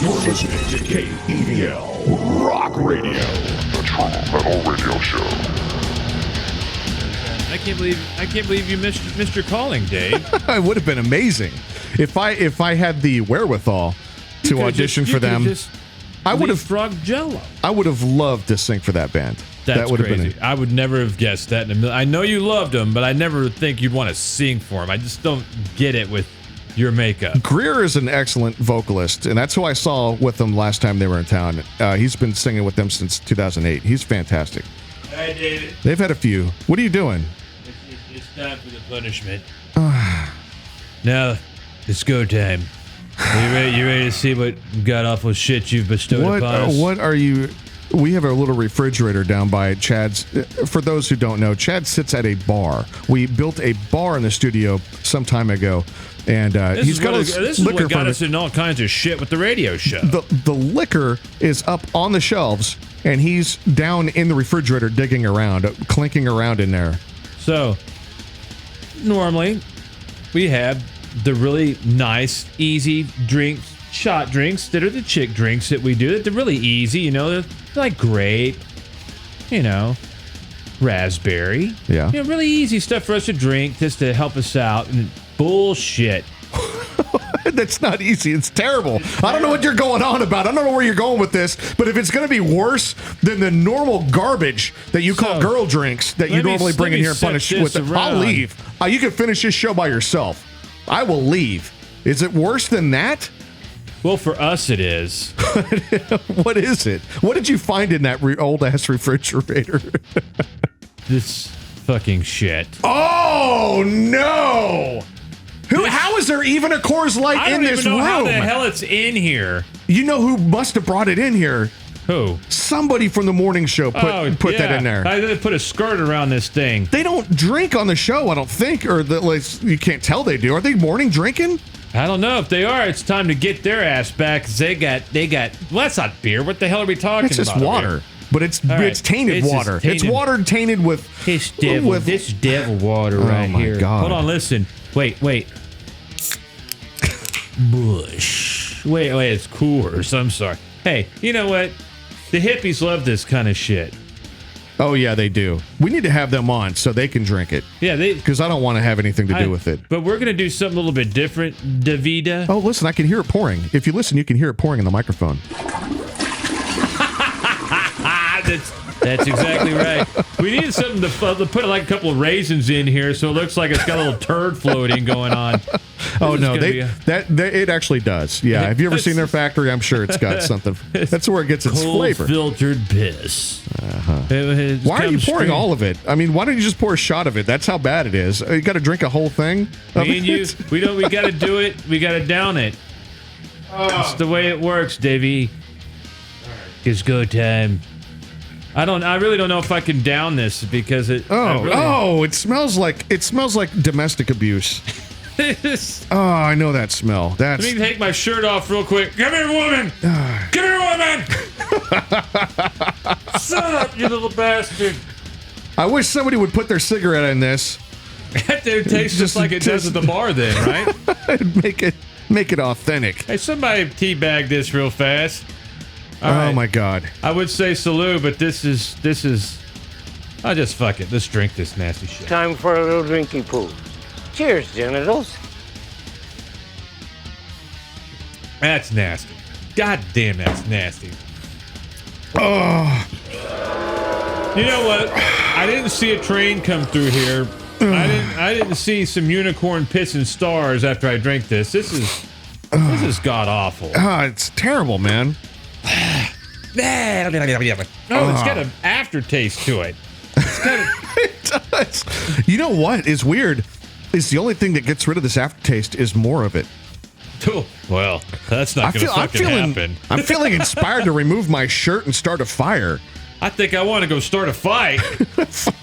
You're listening to KEVL Rock Radio, the true metal radio show. I can't believe you missed your calling, Dave. It would have been amazing if I had the wherewithal to audition for them. I would have frog Jello. I would have loved to sing for that band. That would crazy. have been. I would never have guessed that. I know you loved them, but I never think you'd want to sing for them. I just don't get it with your makeup. Greer is an excellent vocalist, and that's who I saw with them last time they were in town. He's been singing with them since 2008. He's fantastic. Hi, David. They've had a few. What are you doing? It's time for the punishment. Now, it's go time. You ready to see what god-awful shit you've bestowed upon us? What are you... We have a little refrigerator down by Chad's. For those who don't know, Chad sits at a bar. We built a bar in the studio some time ago, and he's got his this is liquor what got from us in all kinds of shit with the radio show. The liquor is up on the shelves, and he's down in the refrigerator digging around, clinking around in there. So, normally, we have the really nice, easy drinks, shot drinks that are the chick drinks that we do. They're really easy, you know. They're like grape, you know, raspberry. Yeah. You know, really easy stuff for us to drink just to help us out. And bullshit. That's not easy. It's terrible. I don't know what you're going on about. I don't know where you're going with this, but if it's going to be worse than the normal garbage that you call girl drinks that you normally bring in here and punish with, I'll leave. You can finish this show by yourself. I will leave. Is it worse than that? Well, for us, it is. What is it? What did you find in that old-ass refrigerator? This fucking shit. Oh, no! How is there even a Coors Light in this room? I don't even know how the hell it's in here. You know who must have brought it in here? Who? Somebody from the morning show put that in there. They put a skirt around this thing. They don't drink on the show, I don't think, or you can't tell they do. Are they morning drinking? I don't know. If they are, it's time to get their ass back. They got. Well, that's not beer. What the hell are we talking about? It's just water, but it's tainted water. It's water tainted with this devil water right here. Oh my God! Hold on, listen. Wait. Bush. Wait. It's Coors. I'm sorry. Hey, you know what? The hippies love this kind of shit. Oh, yeah, they do. We need to have them on so they can drink it. Yeah, because I don't want to have anything to do with it. But we're going to do something a little bit different, Davida. Oh, listen, I can hear it pouring. If you listen, you can hear it pouring in the microphone. That's exactly right. We needed something to put like a couple of raisins in here so it looks like it's got a little turd floating going on. Oh no, it actually does. Yeah, have you ever seen their factory? I'm sure it's got something. That's where it gets its flavor. Filtered piss. Why are you pouring all of it? I mean, why don't you just pour a shot of it? That's how bad it is. You got to drink a whole thing. Me and you, we got to do it. We got to down it. That's the way it works, Davey. It's go time. I really don't know if I can down this because it. It smells like domestic abuse. Oh, I know that smell. Let me take my shirt off real quick. Come here, woman. Come here, woman. Shut up, you little bastard. I wish somebody would put their cigarette in this. It tastes just like it does at the bar, then, right? make it authentic. Hey, somebody teabag this real fast. All right. My God. I would say salute, but this is. I just fuck it. Let's drink this nasty shit. Time for a little drinking pool. Cheers, genitals. That's nasty. God damn, that's nasty. Oh. You know what? I didn't see a train come through here. I didn't see some unicorn pissing stars after I drank this. This is god awful. It's terrible, man. It's got an aftertaste to it. It does. You know what is weird? Is the only thing that gets rid of this aftertaste is more of it. Oh, well, that's not going to fucking happen. I'm feeling inspired to remove my shirt and start a fire. I think I want to go start a fight.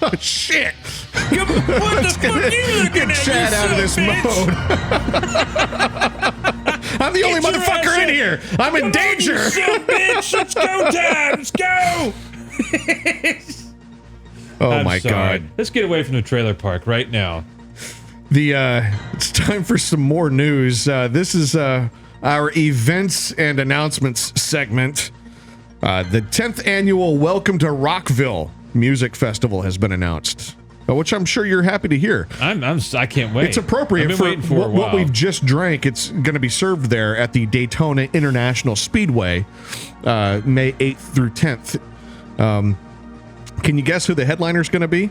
Oh, shit. What the fuck are you looking at? Chad out of this mode. I'm the only motherfucker in here. I'm in danger. You son of a bitch. Let's go time. Let's go. Oh, my God. Let's get away from the trailer park right now. It's time for some more news. This is our events and announcements segment. The 10th annual Welcome to Rockville Music Festival has been announced, which I'm sure you're happy to hear. I can't wait. It's appropriate for what we've just drank. It's going to be served there at the Daytona International Speedway, May 8th through 10th. Can you guess who the headliner's going to be?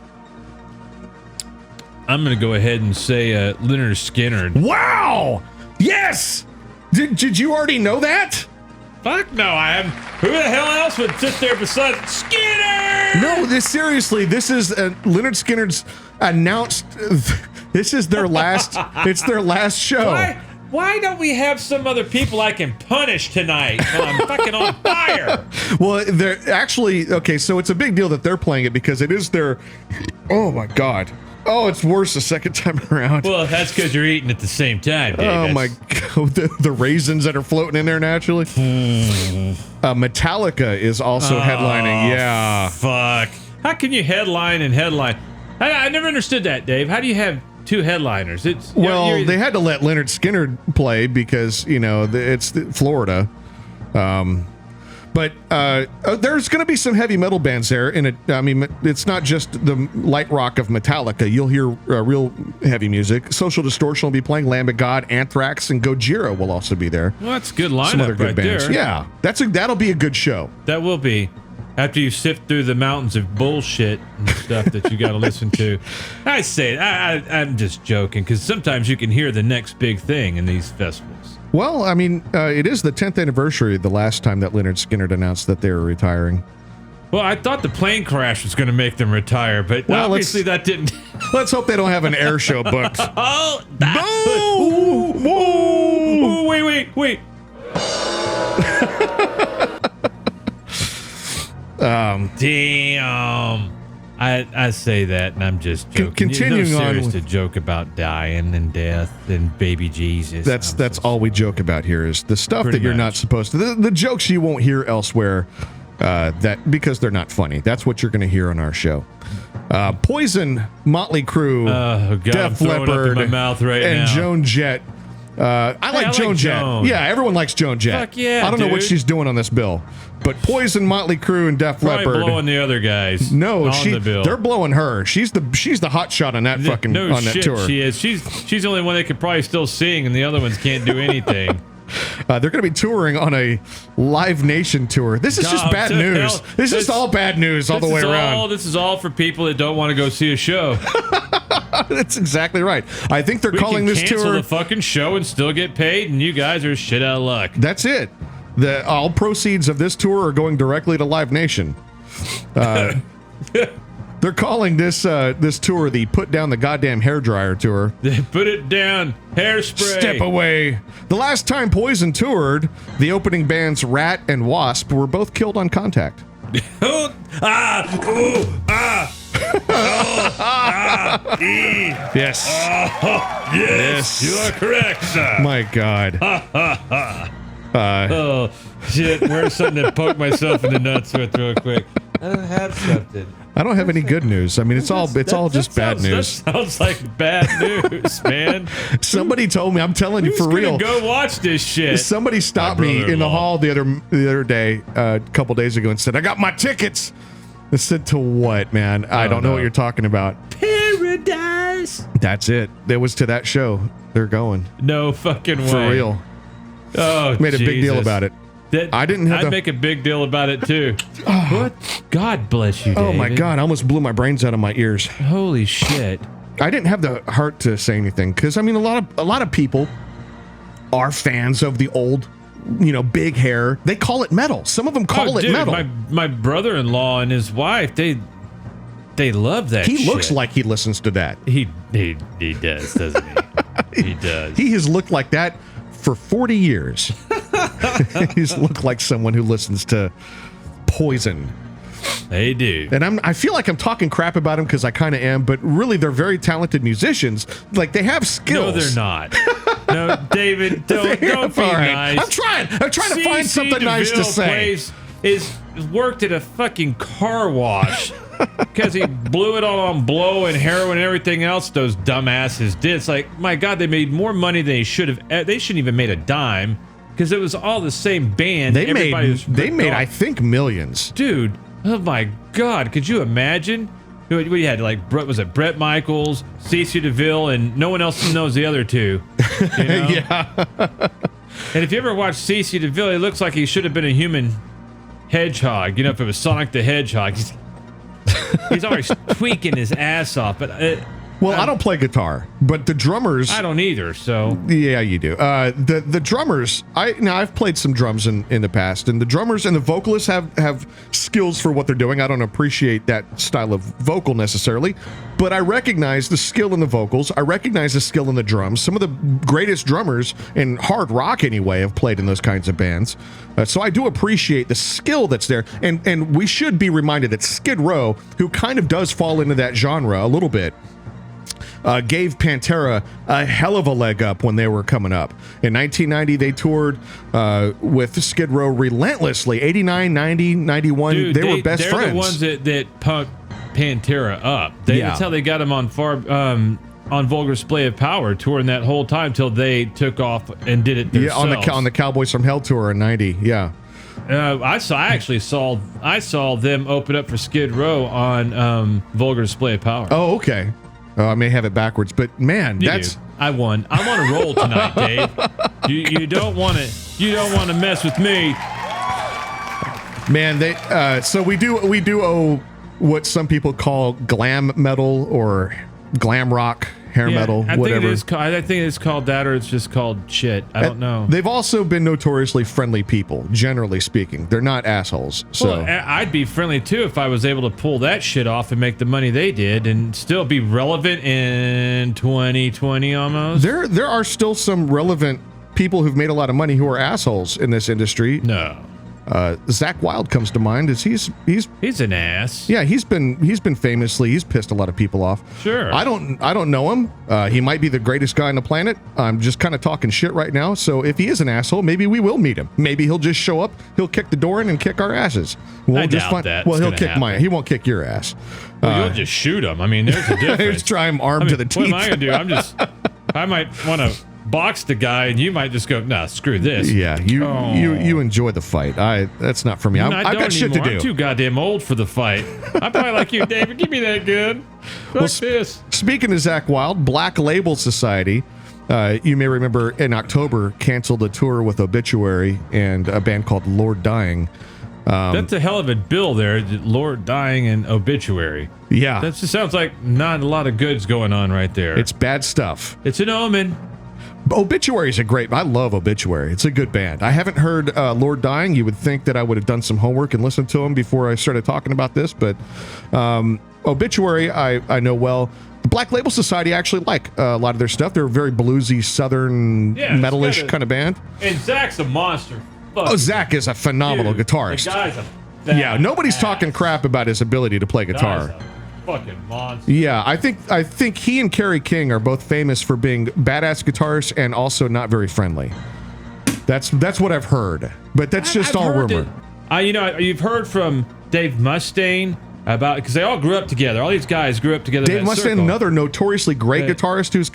I'm going to go ahead and say Leonard SKYNRD. Wow! Yes! Did you already know that? Fuck no, I haven't. Who the hell else would sit there beside SKYNRD? No, this is Leonard SKYNRD's announced. This is their last. It's their last show. Why don't we have some other people I can punish tonight while I'm fucking on fire? Well, they're actually okay. So it's a big deal that they're playing it because it is their. Oh my god. Oh, it's worse the second time around. Well, that's because you're eating at the same time, Dave. Oh my god, the raisins that are floating in there naturally. Metallica is also headlining. Yeah. Fuck. How can you headline and headline? I never understood that, Dave. How do you have two headliners? They had to let Leonard SKYNRD play because it's Florida. But there's going to be some heavy metal bands there, and it's not just the light rock of Metallica. You'll hear real heavy music. Social Distortion will be playing. Lamb of God, Anthrax, and Gojira will also be there. Well, that's a good lineup. Some other good bands. There. Yeah, that'll be a good show. That will be. After you sift through the mountains of bullshit and stuff that you got to listen to. I say it. I'm just joking because sometimes you can hear the next big thing in these festivals. Well, it is the 10th anniversary the last time that Leonard SKYNRD announced that they were retiring. Well, I thought the plane crash was going to make them retire, but obviously that didn't. Let's hope they don't have an air show booked. Oh, Boom! Wait. Damn. I say that, and I'm just joking. Continuing no on serious to joke about dying and death and baby Jesus. That's all we joke about here is the stuff that you're not supposed to. The jokes you won't hear elsewhere, that because they're not funny. That's what you're going to hear on our show. Poison, Motley Crue, Def Leppard, and Joan Jett. I like Joan Jett. Yeah, everyone likes Joan Jett. Fuck yeah, I don't know what she's doing on this bill, but Poison, Motley Crue, and Def Leppard blowing the other guys. No, they're blowing her. She's the hot shot on that that tour. She is. She's the only one that could probably still sing, and the other ones can't do anything. They're going to be touring on a Live Nation tour. This is just bad news. This is all bad news all the way around. This is all for people that don't want to go see a show. That's exactly right. I think they're calling this tour. Cancel the fucking show and still get paid, and you guys are shit out of luck. That's it. All proceeds of this tour are going directly to Live Nation. They're calling this tour the Put Down the Goddamn Hairdryer Tour. Put it down, hairspray. Step away. The last time Poison toured, the opening bands Rat and Wasp were both killed on contact. Yes. Yes, you are correct, sir. My God. Oh, shit. Where's something to poke myself in the nuts with real quick? I don't have something. I don't have any good news. I mean, it's all just bad news. That sounds like bad news, man. Somebody told me, I'm telling you for real. Go watch this shit. Somebody stopped me in the hall the other day, a couple days ago, and said, "I got my tickets." I said, "To what, man? I don't know what you're talking about." Paradise. That's it. It was to that show. They're going. No fucking way. For real. Oh, made a big deal about it. I'd make a big deal about it too. What? God bless you, David. Oh my God! I almost blew my brains out of my ears. Holy shit! I didn't have the heart to say anything because a lot of people are fans of the old, big hair. They call it metal. Some of them call it metal. My brother-in-law and his wife, they love that. He looks like he listens to that. He does, doesn't he? He does. He has looked like that for 40 years. He's looked like someone who listens to Poison. They do. And I feel like I'm talking crap about them because I kind of am, but really they're very talented musicians. Like, they have skills. No, they're not. No, David, don't be nice. I'm trying to find something nice to say. Is worked at a fucking car wash because he blew it all on blow and heroin and everything else those dumbasses did. It's like, my God, they made more money than they should have. They shouldn't even made a dime. because it was all the same band. They made, off. I think, millions. Dude, oh my God, could you imagine? We had like, was it Bret Michaels, CeCe DeVille, and no one else knows the other two. You know? Yeah. And if you ever watch CeCe DeVille, he looks like he should have been a human hedgehog. You know, if it was Sonic the Hedgehog. He's always tweaking his ass off. But I don't play guitar, but the drummers. I don't either. So yeah, you do. The drummers. I've played some drums in the past, and the drummers and the vocalists have skills for what they're doing. I don't appreciate that style of vocal necessarily, but I recognize the skill in the vocals. I recognize the skill in the drums. Some of the greatest drummers in hard rock, anyway, have played in those kinds of bands. So I do appreciate the skill that's there, and we should be reminded that Skid Row, who kind of does fall into that genre a little bit, gave Pantera a hell of a leg up when they were coming up. In 1990, they toured with Skid Row relentlessly. 89, 90, 91, dude, they were best friends. They're the ones that punked Pantera up. That's how they got them on Vulgar Display of Power, touring that whole time till they took off and did it themselves. Yeah, on the Cowboys from Hell tour in 90, yeah. I saw them open up for Skid Row on Vulgar Display of Power. Oh, okay. I may have it backwards, but man, I won. I'm on a roll tonight, Dave. You don't want to mess with me. Man, so we do owe what some people call glam metal or glam rock, hair metal, whatever. I think it's called that, or it's just called shit. I don't know. They've also been notoriously friendly people, generally speaking. They're not assholes. So well, I'd be friendly too if I was able to pull that shit off and make the money they did and still be relevant in 2020 almost. There are still some relevant people who've made a lot of money who are assholes in this industry. No. Zach Wilde comes to mind. He's an ass. Yeah, he's been he's pissed a lot of people off. Sure. I don't know him. He might be the greatest guy on the planet. I'm just kind of talking shit right now. So if he is an asshole, maybe we will meet him. Maybe he'll just show up. He'll kick the door in and kick our asses. I doubt that. Well, he'll kick mine. He won't kick your ass. Well, you'll just shoot him. I mean, there's a difference. Just try him armed to the teeth. What am I gonna do? I might want to box the guy, and you might just go, nah, screw this. Yeah, you enjoy the fight. That's not for me. I've got shit to do. I'm too goddamn old for the fight. I'm probably like you, David. Give me that gun. This. Speaking of Zach Wilde, Black Label Society, you may remember in October canceled a tour with Obituary and a band called Lord Dying. That's a hell of a bill there, Lord Dying and Obituary. Yeah. That just sounds like not a lot of goods going on right there. It's bad stuff. It's an omen. Obituary is I love Obituary. It's a good band. I haven't heard Lord Dying. You would think that I would have done some homework and listened to them before I started talking about this, but Obituary I know well. The Black Label Society, I actually like a lot of their stuff. They're a very bluesy, southern, metalish kind of band. And Zach's a monster. Zach is a phenomenal guitarist. The guy's a nobody's talking crap about his ability to play guitar. Fucking monster. Yeah, I think he and Kerry King are both famous for being badass guitarists and also not very friendly. That's what I've heard, but that's just all rumor. You've heard from Dave Mustaine about, because they all grew up together. All these guys grew up together. Dave Mustaine, another notoriously great guitarist, who's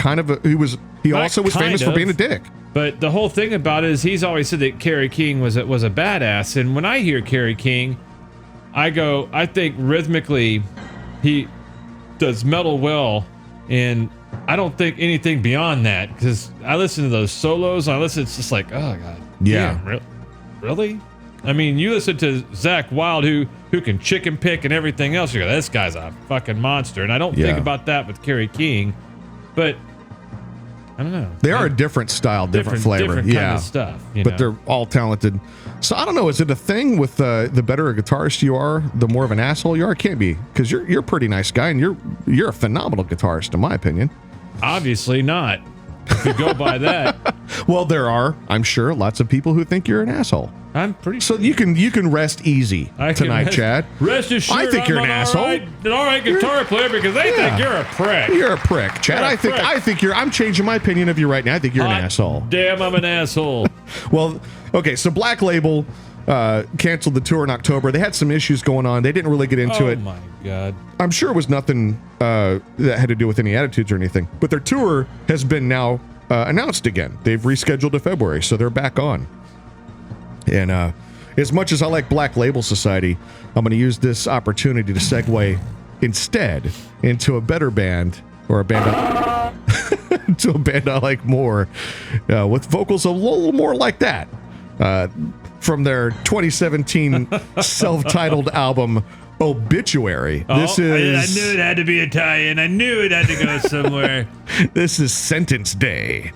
he also was famous for being a dick. But the whole thing about it is he's always said that Kerry King was a badass, and when I hear Kerry King, I think rhythmically he does metal well, and I don't think anything beyond that, because I listen to those solos, it's just like, oh god, yeah, really? I mean, you listen to Zach Wilde, who can chicken pick and everything else, you go, this guy's a fucking monster, and I don't think about that with Kerry King, but I don't know. They are a different style, different flavor, different kind of stuff, but they're all talented. So I don't know. Is it a thing with the better a guitarist you are, the more of an asshole you are? It can't be, because you're a pretty nice guy and you're a phenomenal guitarist, in my opinion. Obviously not. If you go by that. Well, there are, I'm sure, lots of people who think you're an asshole. I'm pretty sure. So you can rest easy tonight, Chad. Rest assured, I think you're an asshole. An all right guitar player, because they think you're a prick. You're a prick, Chad. I think I'm changing my opinion of you right now. I think you're an asshole. Damn, I'm an asshole. Well, okay, so Black Label canceled the tour in October. They had some issues going on. They didn't really get into it. Oh my god. I'm sure it was nothing that had to do with any attitudes or anything. But their tour has been now announced again. They've rescheduled to February, so they're back on. And as much as I like Black Label Society, I'm going to use this opportunity to segue instead into a better band, or a band to a band I like more, with vocals a little more like that, from their 2017 self-titled album Obituary. This is, I knew it had to be Italian. I knew it had to go somewhere. This is Sentence Day.